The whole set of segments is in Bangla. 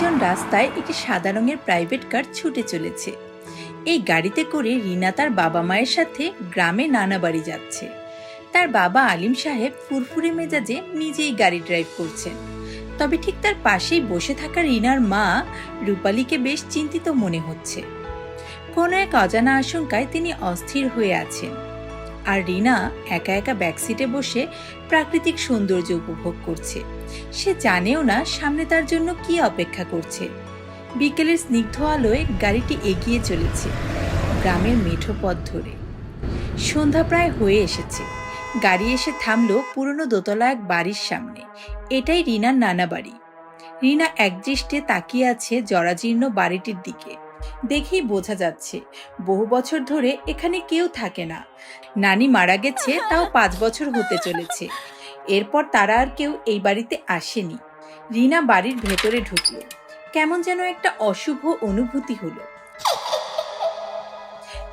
নির্জন রাস্তায় একটি সাদা রঙের প্রাইভেট কার ছুটে চলেছে। এই গাড়িতে করে রিনা তার বাবা মায়ের সাথে গ্রামে নানা বাড়ি যাচ্ছে। তার বাবা আলিম সাহেব ফুরফুরে মেজাজে নিজেই গাড়ি ড্রাইভ করছেন। তবে ঠিক তার পাশেই বসে থাকা রিনার মা রূপালীকে বেশ চিন্তিত মনে হচ্ছে। কোনো এক অজানা আশঙ্কায় তিনি অস্থির হয়ে আছেন। আর রিনা একা একা ব্যাকসিটে বসে প্রাকৃতিক সৌন্দর্য উপভোগ করছে। সে জানেও না সামনে তার জন্য কি অপেক্ষা করছে। বিকেলের স্নিগ্ধ আলোয় গাড়িটি এগিয়ে চলেছে গ্রামের মেঠো পথ ধরে। সন্ধ্যা প্রায় হয়ে এসেছে। গাড়ি এসে থামলো পুরনো দোতলা এক বাড়ির সামনে। এটাই রিনার নানা বাড়ি। রিনা একদৃষ্টে তাকিয়ে আছে জরাজীর্ণ বাড়িটির দিকে। দেখেই বোঝা যাচ্ছে বহু বছর ধরে এখানে কেউ থাকে না। নানি মারা গেছে, তাও 5 বছর হতে চলেছে। এরপর তারা আর কেউ এই বাড়িতে আসেনি। রিনা বাড়ির ভেতরে ঢুকলো। কেমন যেন একটা অশুভ অনুভূতি হলো।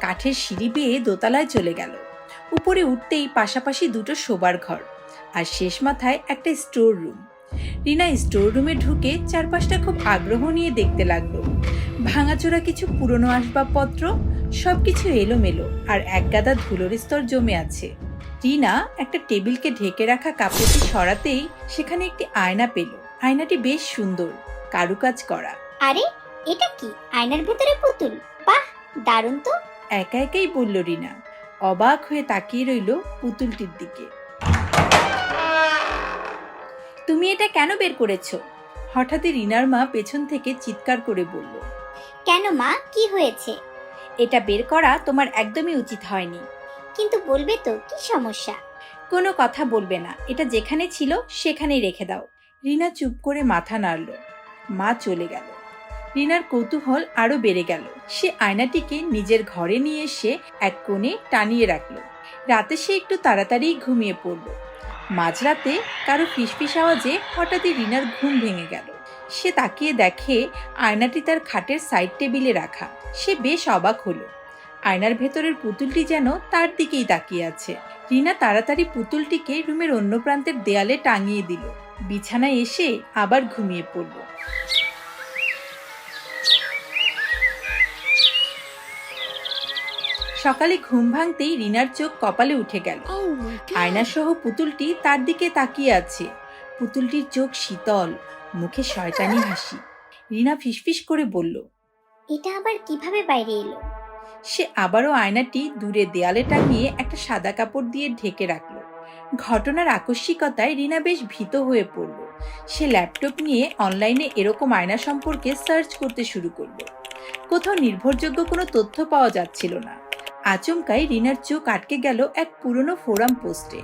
কাঠের সিঁড়ি বেয়ে দোতলায় চলে গেল। উপরে উঠতেই পাশাপাশি দুটো শোবার ঘর, আর শেষ মাথায় একটা স্টোর রুম। রিনা স্টোর রুমে ঢুকে চারপাশটা খুব আগ্রহ নিয়ে দেখতে লাগলো। ভাঙাচোরা কিছু পুরনো আসবাবপত্র, সবকিছু এলোমেলো, আর একগাদা ধুলোর স্তর জমে আছে। রিনা একটা টেবিলকে ঢেকে রাখা কাপড়টি সরাতেই সেখানে একটি আয়না পেল। আয়নাটি বেশ সুন্দর, কারুকাজ করা। আরে এটা কি? আয়নার ভেতরে পুতুল? বাহ, দারুণ তো। একা একাই বলল রিনা, অবাক হয়ে তাকিয়ে রইল পুতুলটির দিকে। তুমি এটা কেন বের করেছো? হঠাৎই রিনার মা পেছন থেকে চিৎকার করে বলল। কেন মা, কি হয়েছে? এটা বের করা তোমার একদমই উচিত হয়নি। কিন্তু বলবে তো, কি সমস্যা? কোনো কথা বলবে না, এটা যেখানে ছিল সেখানেই রেখে দাও। রিনা চুপ করে মাথা নাড়ল। মা চলে গেল। রিনার কৌতূহল আরো বেড়ে গেল। সে আয়নাটিকে নিজের ঘরে নিয়ে এসে এক কোণে টানিয়ে রাখল। রাতে সে একটু তাড়াতাড়ি ঘুমিয়ে পড়ল। মাঝরাতে কারো ফিসফিস আওয়াজে হঠাৎই রিনার ঘুম ভেঙে গেল। সে তাকিয়ে দেখে আয়নাটি তার খাটের সাইড টেবিলে রাখা। সে বেশ অবাক হলো। আয়নার ভেতরের পুতুলটি যেন তার দিকেই তাকিয়ে আছে। রিনা তাড়াতাড়ি পুতুলটিকে রুমের অন্য প্রান্তের দেয়ালে টাঙিয়ে দিল। বিছানায় এসে আবার ঘুমিয়ে পড়ল। সকালে ঘুম ভাঙতেই রিনার চোখ কপালে উঠে গেল। আয়না সহ পুতুলটি তার দিকে তাকিয়ে আছে। পুতুলটির চোখ শীতল, মুখে শয়তানি হাসি। রিনা ফিসফিস করে বলল, এটা আবার কিভাবে বাইরে এলো? সে আবারও আয়নাটি দূরে দেয়ালে টাঙিয়ে একটা সাদা কাপড় দিয়ে ঢেকে রাখল। ঘটনার আকস্মিকতায় রিনা বেশ ভীত হয়ে পড়ল। সে ল্যাপটপ নিয়ে অনলাইনে এরকম আয়না সম্পর্কে সার্চ করতে শুরু করলো। কোথাও নির্ভরযোগ্য কোনো তথ্য পাওয়া যাচ্ছিল না। আচমকাই রিনার চোখ আটকে গেল এক পুরনো ফোরাম পোস্টে।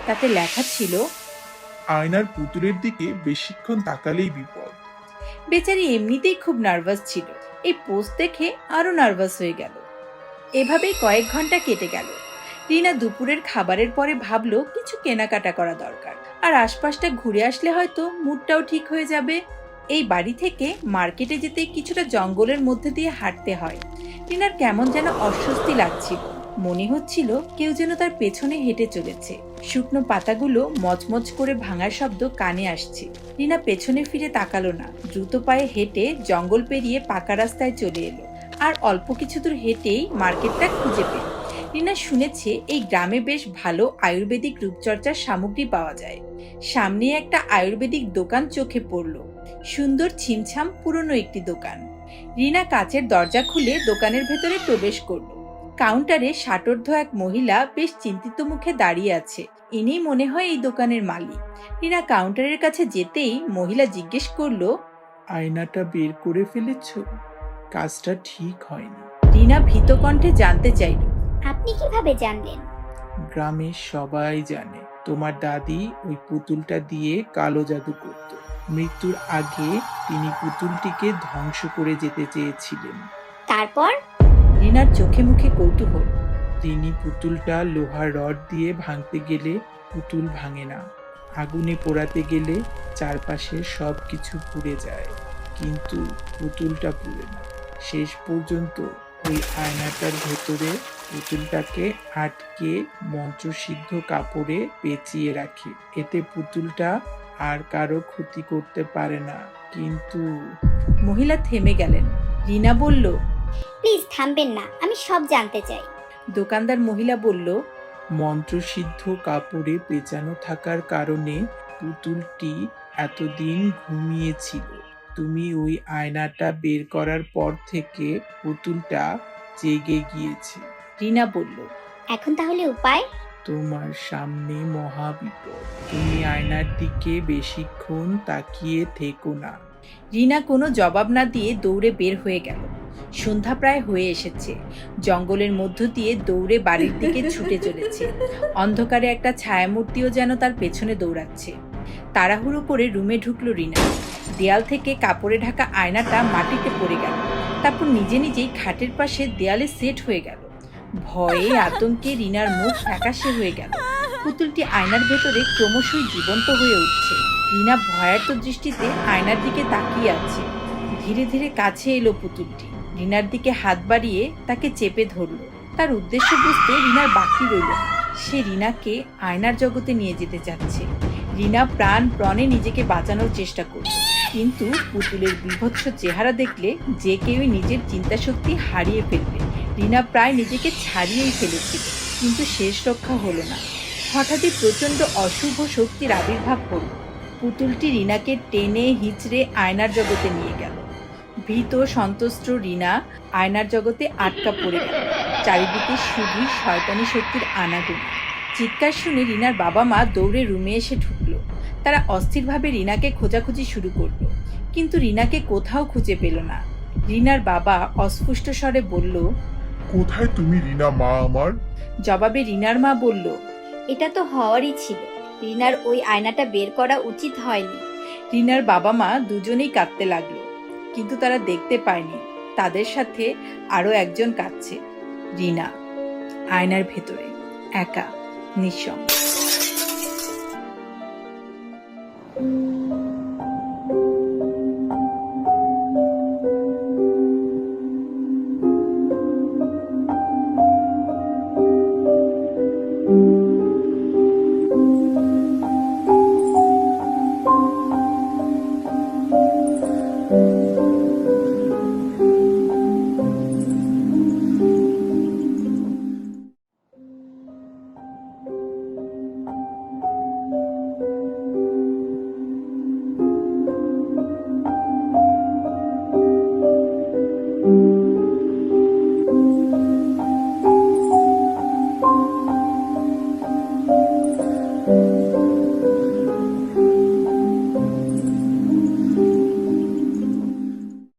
তাতে লেখা ছিল, আয়নার পুতুলের দিকে বেশিক্ষণ তাকালেই বিপদ। বেচারি এমনিতেই খুব নার্ভাস ছিল। এই পোস্ট দেখে আরো নার্ভাস হয়ে গেল। এভাবেই কয়েক ঘন্টা কেটে গেল। রিনা দুপুরের খাবারের পরে ভাবলো কিছু কেনাকাটা করা দরকার, আর আশপাশটা ঘুরে আসলে হয়তো মুডটাও ঠিক হয়ে যাবে। এই বাড়ি থেকে মার্কেটে যেতে কিছুটা জঙ্গলের মধ্যে দিয়ে হাঁটতে হয়। রিনার কেমন যেন অস্বস্তি লাগছিল। মনে হচ্ছিল কেউ যেন তার পেছনে হেঁটে চলেছে। শুকনো পাতাগুলো মচমচ করে ভাঙার শব্দ কানে আসছে। রিনা পেছনে ফিরে তাকালো না। দ্রুত পায়ে হেঁটে জঙ্গল পেরিয়ে পাকা রাস্তায় চলে এলো। আর অল্প কিছু দূর হেঁটেই মার্কেটটা খুঁজে পেল। রিনা শুনেছে এই গ্রামে বেশ ভালো আয়ুর্বেদিক রূপচর্চার সামগ্রী পাওয়া যায়। সামনে একটা আয়ুর্বেদিক দোকান চোখে পড়ল। সুন্দর ছিমছাম পুরনো একটি দোকান। রিনা কাচের দরজা খুলে দোকানের ভেতরে প্রবেশ করল। কাউন্টারে ষাটোর্ধ্ব এক মহিলা বেশ চিন্তিত মুখে দাঁড়িয়ে আছে। ইনি মনে হয় এই দোকানের মালিক। রিনা কাউন্টারের কাছে যেতেই মহিলা জিজ্ঞেস করলো, আয়নাটা বের করে ফেলেছ? কাজটা ঠিক হয়নি। রিনা ভীত কণ্ঠে জানতে চাইল, আপনি কিভাবে জানলেন? গ্রামের সবাই জানে তোমার দাদি ওই পুতুলটা দিয়ে কালো জাদু করত। মৃত্যুর আগে তিনি পুতুলটিকে ধ্বংস করে যেতে চেয়েছিলেন। তারপর? রিনার চোখে মুখে কৌতূহল। তিনি পুতুলটা লোহার রড দিয়ে ভাঙতে গেলে পুতুল ভাঙে না, আগুনে পোড়াতে গেলে চারপাশে সব কিছু পুড়ে যায়, কিন্তু পুতুলটা পুড়ে না। শেষ পর্যন্ত ওই আয়নাটার ভেতরে পুতুলটাকে আটকে মন্ত্রসিদ্ধ কাপড়ে পেঁচিয়ে রাখে। এতে পুতুলটা আর কারো ক্ষতি করতে পারে না, কিন্তু মহিলা থেমে গেলেন। রিনা বলল, প্লিজ থামবেন না, আমি সব জানতে চাই। দোকানদার মহিলা বলল, মন্ত্রসিদ্ধ কাপড়ে পেঁচানো থাকার কারণে পুতুলটি এতদিন ঘুমিয়েছিল। তুমি ওই আয়নাটা বের করার পর থেকে পুতুলটা জেগে গিয়েছে। রিনা বলল, এখন তাহলে উপায়? তোমার সামনে মহাবিপদ, তুমি আয়নার দিকে বেশিক্ষণ তাকিয়ে থেকো না। রিনা কোনো জবাব না দিয়ে দৌড়ে বের হয়ে গেল। সন্ধ্যা প্রায় হয়ে এসেছে। জঙ্গলের মধ্য দিয়ে দৌড়ে বাড়ির দিকে ছুটে চলেছে। অন্ধকারে একটা ছায়ামূর্তিও যেন তার পেছনে দৌড়াচ্ছে। তাড়াহুড়ো করে রুমে ঢুকলো রিনা। দেয়াল থেকে কাপড়ে ঢাকা আয়নাটা মাটিতে পড়ে গেল। তারপর নিজে নিজেই খাটের পাশে দেয়ালে সেট হয়ে গেল। ভয়ে আতঙ্কে রিনার মুখ ফ্যাকাশে হয়ে গেল। পুতুলটি আয়নার ভেতরে ক্রমশই জীবন্ত হয়ে উঠছে। রিনা ভয়ার্ত দৃষ্টিতে আয়নার দিকে তাকিয়ে আছে। ধীরে ধীরে কাছে এলো পুতুলটি। রিনার দিকে হাত বাড়িয়ে তাকে চেপে ধরল। তার উদ্দেশ্য বুঝতে রিনার বাকি রইল না। সে রিনাকে আয়নার জগতে নিয়ে যেতে চাচ্ছে। রিনা প্রাণপণে নিজেকে বাঁচানোর চেষ্টা করল, কিন্তু পুতুলের বীভৎস চেহারা দেখলে যে কেউই নিজের চিন্তাশক্তি হারিয়ে ফেলবে। রিনা প্রায় নিজেকে ছাড়িয়েই ফেলেছিল, কিন্তু শেষ রক্ষা হলো না। হঠাৎই প্রচণ্ড অশুভ শক্তির আবির্ভাব হল। পুতুলটি রিনাকে টেনে হিচড়ে আয়নার জগতে নিয়ে গেল। ভীত সন্ত্রস্ত রিনা আয়নার জগতে আটকা পড়ে গেল। চারিদিকে শুধুই শয়তানি শক্তির আনাগোনা। চিৎকার শুনে রিনার বাবা মা দৌড়ে রুমে এসে ঢুকলো। তারা অস্থিরভাবে রিনাকে খোঁজাখুঁজি শুরু করলো, কিন্তু রিনাকে কোথাও খুঁজে পেল না। রিনার বাবা অস্ফুষ্ট স্বরে বলল, কোথায় তুমি রিনা মা আমার? জবাবে রিনার মা বলল, এটা তো হওয়ারই ছিল। রিনার ওই আয়নাটা বের করা উচিত হয়নি। রিনার বাবা মা দুজনেই কাঁদতে লাগলো, কিন্তু তারা দেখতে পায়নি তাদের সাথে আরো একজন কাঁদছে। রিনা আয়নার ভেতরে একা, নিঃসঙ্গ।